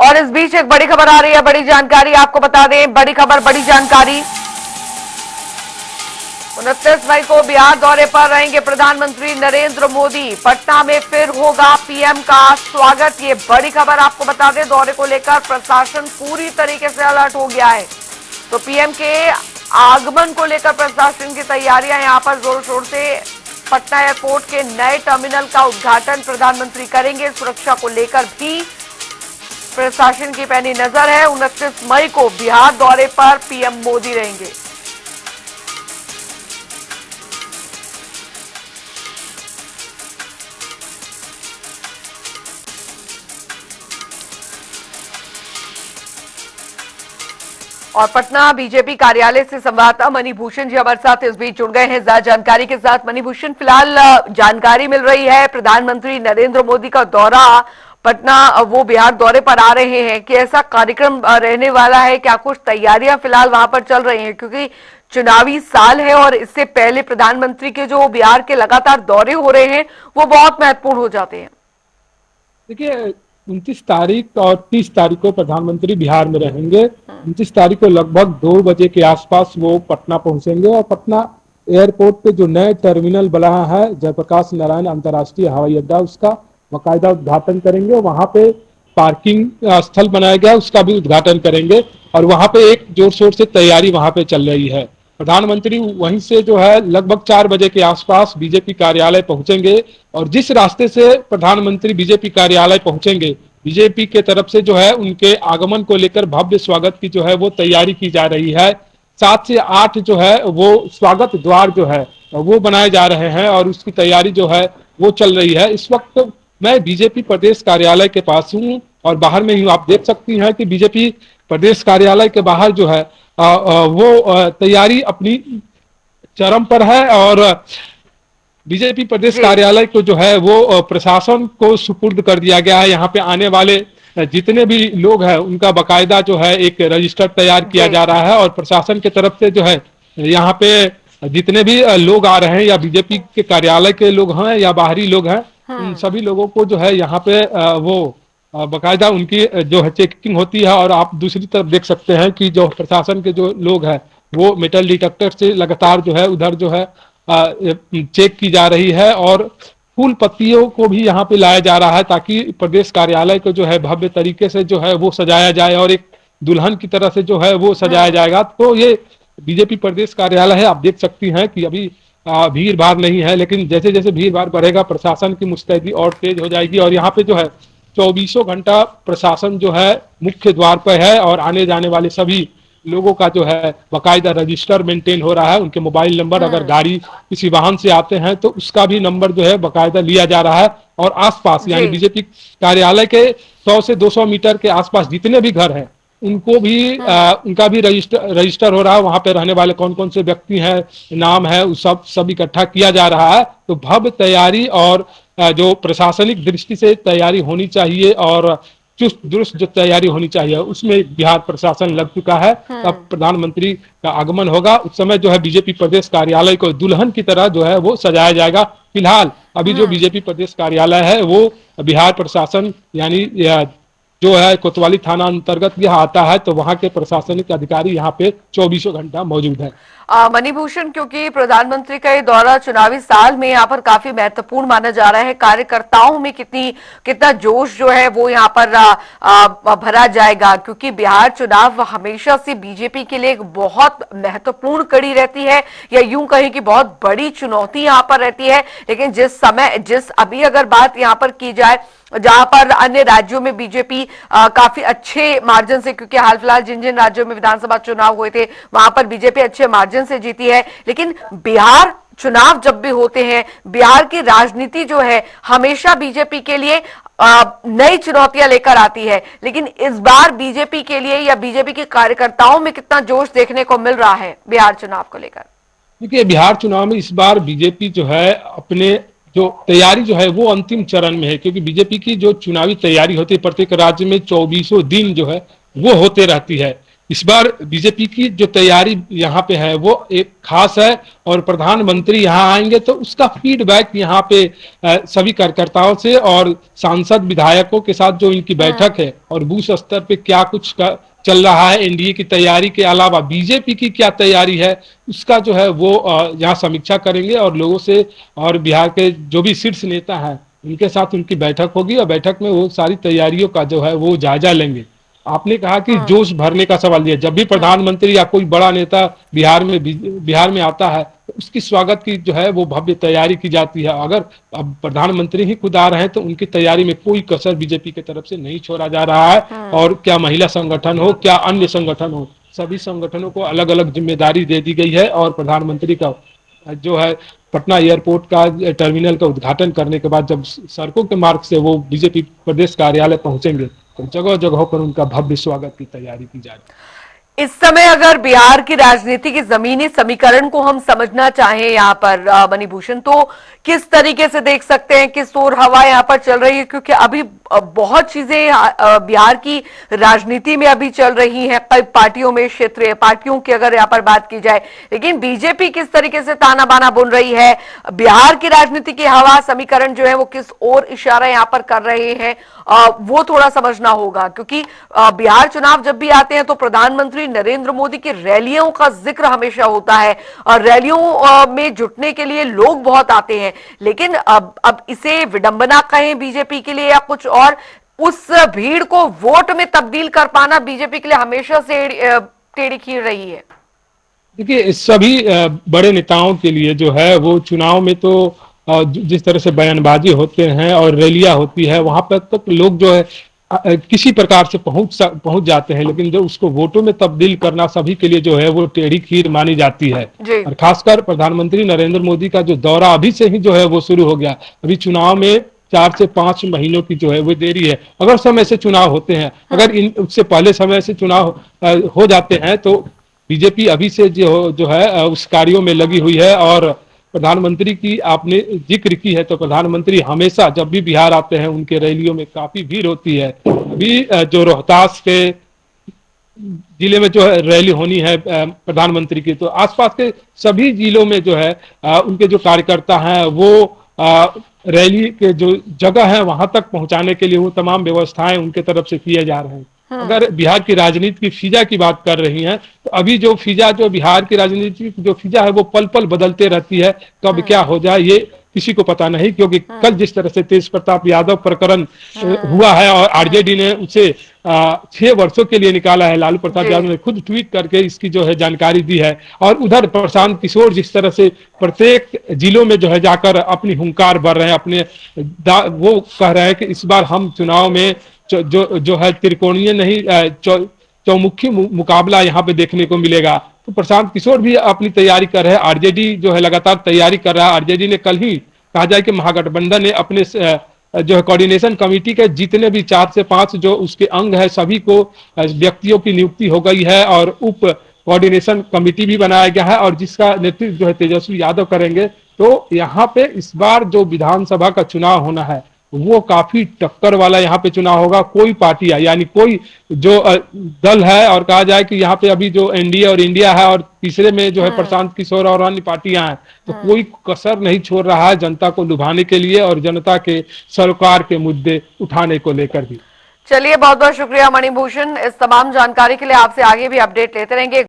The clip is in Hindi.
और इस बीच एक बड़ी खबर आ रही है, बड़ी जानकारी आपको बता दें। बड़ी खबर, बड़ी जानकारी। 29 मई को बिहार दौरे पर रहेंगे प्रधानमंत्री नरेंद्र मोदी। पटना में फिर होगा पीएम का स्वागत। ये बड़ी खबर आपको बता दें। दौरे को लेकर प्रशासन पूरी तरीके से अलर्ट हो गया है। तो पीएम के आगमन को लेकर प्रशासन की तैयारियां यहां पर जोर शोर से। पटना एयरपोर्ट के नए टर्मिनल का उद्घाटन प्रधानमंत्री करेंगे। सुरक्षा को लेकर भी प्रशासन की पैनी नजर है। 29 मई को बिहार दौरे पर पीएम मोदी रहेंगे। और पटना बीजेपी कार्यालय से संवाददाता मणिभूषण जी हमारे साथ इस बीच जुड़ गए हैं ज्यादा जानकारी के साथ। मणिभूषण, फिलहाल जानकारी मिल रही है प्रधानमंत्री नरेंद्र मोदी का दौरा पटना, वो बिहार दौरे पर आ रहे हैं कि ऐसा कार्यक्रम रहने वाला है? क्या कुछ तैयारियां फिलहाल वहां पर चल रही हैं? क्योंकि चुनावी साल है और इससे पहले प्रधानमंत्री के जो बिहार के लगातार दौरे हो रहे हैं वो बहुत महत्वपूर्ण हो जाते हैं। देखिए, 29 तारीख और 30 तारीख को प्रधानमंत्री बिहार में रहेंगे। 29 तारीख को लगभग 2 बजे के आसपास वो पटना पहुंचेंगे और पटना एयरपोर्ट पे जो नए टर्मिनल बना है जयप्रकाश नारायण अंतर्राष्ट्रीय हवाई अड्डा, उसका बाकायदा उद्घाटन करेंगे। वहां पे पार्किंग स्थल बनाया गया, उसका भी उद्घाटन करेंगे। और वहां पे एक जोर शोर से तैयारी वहां पे चल रही है। प्रधानमंत्री वहीं से जो है लगभग 4 बजे के आसपास बीजेपी कार्यालय पहुंचेंगे। और जिस रास्ते से प्रधानमंत्री बीजेपी कार्यालय पहुंचेंगे, बीजेपी के तरफ से जो है उनके आगमन को लेकर भव्य स्वागत की जो है वो तैयारी की जा रही है। 7 से 8 जो है वो स्वागत द्वार जो है वो बनाए जा रहे हैं और उसकी तैयारी जो है वो चल रही है। इस वक्त मैं बीजेपी प्रदेश कार्यालय के पास हूँ और बाहर में हूँ। आप देख सकती हैं कि बीजेपी प्रदेश कार्यालय के बाहर जो है वो तैयारी अपनी चरम पर है। और बीजेपी प्रदेश कार्यालय को जो है वो प्रशासन को सुपुर्द कर दिया गया है। यहाँ पे आने वाले जितने भी लोग हैं उनका बकायदा जो है एक रजिस्टर तैयार किया जा रहा है। और प्रशासन की तरफ से जो है यहाँ पे जितने भी लोग आ रहे हैं या बीजेपी के कार्यालय के लोग हैं या बाहरी लोग हैं, उन सभी लोगों को जो है यहाँ पे वो बकायदा उनकी जो है चेकिंग होती है। और आप दूसरी तरफ देख सकते हैं कि जो प्रशासन के जो लोग हैं वो मेटल डिटेक्टर से लगातार जो है उधर जो है चेक की जा रही है। और फूल पत्तियों को भी यहाँ पे लाया जा रहा है ताकि प्रदेश कार्यालय को जो है भव्य तरीके से जो है वो सजाया जाए और एक दुल्हन की तरह से जो है वो सजाया जाएगा। तो ये बीजेपी प्रदेश कार्यालय है। आप देख सकती हैं कि अभी भीड़ भाड़ नहीं है, लेकिन जैसे जैसे भीड़ भाड़ बढ़ेगा प्रशासन की मुस्तैदी और तेज हो जाएगी। और यहाँ पे जो है 24 घंटा प्रशासन जो है मुख्य द्वार पर है और आने जाने वाले सभी लोगों का जो है बाकायदा रजिस्टर मेंटेन हो रहा है। उनके मोबाइल नंबर, अगर गाड़ी किसी वाहन से आते हैं तो उसका भी नंबर जो है बाकायदा लिया जा रहा है। और आसपास यानी बीजेपी कार्यालय के 100 से 200 मीटर के आसपास जितने भी घर हैं उनको भी उनका भी रजिस्टर हो रहा है। वहां पे रहने वाले कौन कौन से व्यक्ति हैं, नाम है, उस सब इकट्ठा किया जा रहा है। तो भव्य तैयारी और जो प्रशासनिक दृष्टि से तैयारी होनी चाहिए और चुस्त दुरुस्त जो तैयारी होनी चाहिए उसमें बिहार प्रशासन लग चुका है। अब प्रधानमंत्री का आगमन होगा, उस समय जो है बीजेपी प्रदेश कार्यालय को दुल्हन की तरह जो है वो सजाया जाएगा। फिलहाल अभी जो बीजेपी प्रदेश कार्यालय है वो बिहार प्रशासन यानी जो है कोतवाली थाना अंतर्गत यह आता है, तो वहां के प्रशासनिक अधिकारी यहाँ पे 24 घंटा मौजूद है। मणिभूषण, क्योंकि प्रधानमंत्री का ये दौरा चुनावी साल में यहाँ पर काफी महत्वपूर्ण माना जा रहा है, कार्यकर्ताओं में कितना जोश जो है वो यहाँ पर भरा जाएगा? क्योंकि बिहार चुनाव हमेशा से बीजेपी के लिए एक बहुत महत्वपूर्ण कड़ी रहती है, या यूं कहें कि बहुत बड़ी चुनौती यहाँ पर रहती है। लेकिन जिस अभी अगर बात यहाँ पर की जाए जहां पर अन्य राज्यों में बीजेपी काफी अच्छे मार्जिन से, क्योंकि हाल फिलहाल जिन जिन राज्यों में विधानसभा चुनाव हुए थे वहां पर बीजेपी अच्छे मार्जिन से जीती है, लेकिन बिहार चुनाव जब भी होते हैं बिहार की राजनीति जो है हमेशा बीजेपी के लिए नई चुनौतियां लेकर आती है। लेकिन इस बार बीजेपी के लिए या बीजेपी के कार्यकर्ताओं में कितना जोश देखने को मिल रहा है बिहार चुनाव को लेकर? देखिए, बिहार चुनाव में इस बार बीजेपी जो है अपने जो तैयारी जो है वो अंतिम चरण में है। क्योंकि बीजेपी की जो चुनावी तैयारी होती है प्रत्येक राज्य में 24 दिन जो है वो होते रहती है। इस बार बीजेपी की जो तैयारी यहाँ पे है वो एक खास है, और प्रधानमंत्री यहाँ आएंगे तो उसका फीडबैक यहाँ पे सभी कार्यकर्ताओं से और सांसद विधायकों के साथ जो इनकी बैठक है, और बूथ स्तर पे क्या कुछ चल रहा है, एनडीए की तैयारी के अलावा बीजेपी की क्या तैयारी है, उसका जो है वो यहाँ समीक्षा करेंगे, और लोगों से और बिहार के जो भी शीर्ष नेता हैं उनके साथ उनकी बैठक होगी, और बैठक में वो सारी तैयारियों का जो है वो जायजा लेंगे। आपने कहा कि जोश भरने का सवाल दिया, जब भी प्रधानमंत्री या कोई बड़ा नेता बिहार में आता है तो उसकी स्वागत की जो है वो भव्य तैयारी की जाती है। अगर अब प्रधानमंत्री ही खुद आ रहे हैं तो उनकी तैयारी में कोई कसर बीजेपी की तरफ से नहीं छोड़ा जा रहा है, और क्या महिला संगठन हो क्या अन्य संगठन हो, सभी संगठनों को अलग अलग जिम्मेदारी दे दी गई है, और प्रधानमंत्री का जो है पटना एयरपोर्ट का टर्मिनल का उद्घाटन करने के बाद जब सड़कों के मार्ग से वो बीजेपी प्रदेश कार्यालय पहुंचेंगे तो जगह जगह पर उनका भव्य स्वागत की तैयारी की जा रही है। इस समय अगर बिहार की राजनीति के जमीनी समीकरण को हम समझना चाहें यहाँ पर मणिभूषण, तो किस तरीके से देख सकते हैं, किस ओर हवा यहाँ पर चल रही है? क्योंकि अभी बहुत चीजें बिहार की राजनीति में अभी चल रही हैं, पार्टियों में, क्षेत्रीय पार्टियों की अगर यहाँ पर बात की जाए, लेकिन बीजेपी किस तरीके से ताना बाना बुन रही है, बिहार की राजनीति की हवा समीकरण जो है वो किस ओर इशारा यहाँ पर कर रहे हैं, वो थोड़ा समझना होगा। क्योंकि बिहार चुनाव जब भी आते हैं तो प्रधानमंत्री नरेंद्र मोदी की रैलियों का जिक्र हमेशा होता है, और रैलियों में जुटने के लिए लोग बहुत आते हैं, लेकिन अब इसे विडंबना कहें बीजेपी के लिए या कुछ और, उस भीड़ को वोट में तब्दील कर पाना बीजेपी के लिए हमेशा से टेढ़ी खीर रही है। देखिए, सभी बड़े नेताओं के लिए जो है वो चुनाव में तो जिस तरह से बयानबाजी होते हैं और रैलियां होती है वहां पर तक लोग जो है किसी प्रकार से पहुंच जाते हैं, लेकिन जो उसको वोटों में तब्दील करना सभी के लिए जो है वो टेढ़ी खीर मानी जाती है। और खासकर प्रधानमंत्री नरेंद्र मोदी का जो दौरा अभी से ही जो है वो शुरू हो गया, अभी चुनाव में 4 से 5 महीनों की जो है वो देरी है। अगर समय से चुनाव होते हैं, अगर उससे पहले समय से चुनाव हो जाते हैं तो बीजेपी अभी से जो है उस कार्यों में लगी हुई है। और प्रधानमंत्री की आपने जिक्र की है तो प्रधानमंत्री हमेशा जब भी बिहार आते हैं उनके रैलियों में काफी भीड़ होती है। अभी जो रोहतास के जिले में जो है रैली होनी है प्रधानमंत्री की, तो आसपास के सभी जिलों में जो है उनके जो कार्यकर्ता हैं वो रैली के जो जगह है वहां तक पहुंचाने के लिए वो तमाम व्यवस्थाएं उनके तरफ से किए जा रहे हैं। अगर बिहार की राजनीति की फिजा की बात कर रही हैं तो अभी जो फिजा, जो बिहार की राजनीति की जो फिजा है वो पल पल बदलते रहती है, कब क्या हो जाए ये किसी को पता नहीं। क्योंकि कल जिस तरह से तेज प्रताप यादव प्रकरण हुआ है और आरजेडी ने उसे 6 वर्षों के लिए निकाला है, लालू प्रसाद यादव ने खुद ट्वीट करके इसकी जो है जानकारी दी है। और उधर प्रशांत किशोर जिस तरह से प्रत्येक जिलों में जो है जाकर अपनी हुंकार भर रहे हैं, अपने वो कह रहे हैं कि इस बार हम चुनाव में जो है त्रिकोणीय नहीं चौमुखी मुकाबला यहाँ पे देखने को मिलेगा। तो प्रशांत किशोर भी अपनी तैयारी कर रहे हैं, आरजेडी जो है लगातार तैयारी कर रहा है। आरजेडी ने कल ही कहा जाए कि महागठबंधन ने अपने जो है कोऑर्डिनेशन कमेटी के जितने भी 4 से 5 जो उसके अंग है सभी को व्यक्तियों की नियुक्ति हो गई है, और उप कोऑर्डिनेशन कमेटी भी बनाया गया है, और जिसका नेतृत्व जो है तेजस्वी यादव करेंगे। तो यहाँ पे इस बार जो विधानसभा का चुनाव होना है वो काफी टक्कर वाला यहाँ पे चुनाव होगा। कोई पार्टियां यानी कोई जो दल है, और कहा जाए कि यहाँ पे अभी जो एनडीए और इंडिया है और तीसरे में जो है प्रशांत किशोर और अन्य पार्टियां हैं, तो कोई कसर नहीं छोड़ रहा है जनता को लुभाने के लिए और जनता के सरकार के मुद्दे उठाने को लेकर भी। चलिए, बहुत बहुत शुक्रिया मणिभूषण, इस तमाम जानकारी के लिए। आपसे आगे भी अपडेट लेते रहेंगे।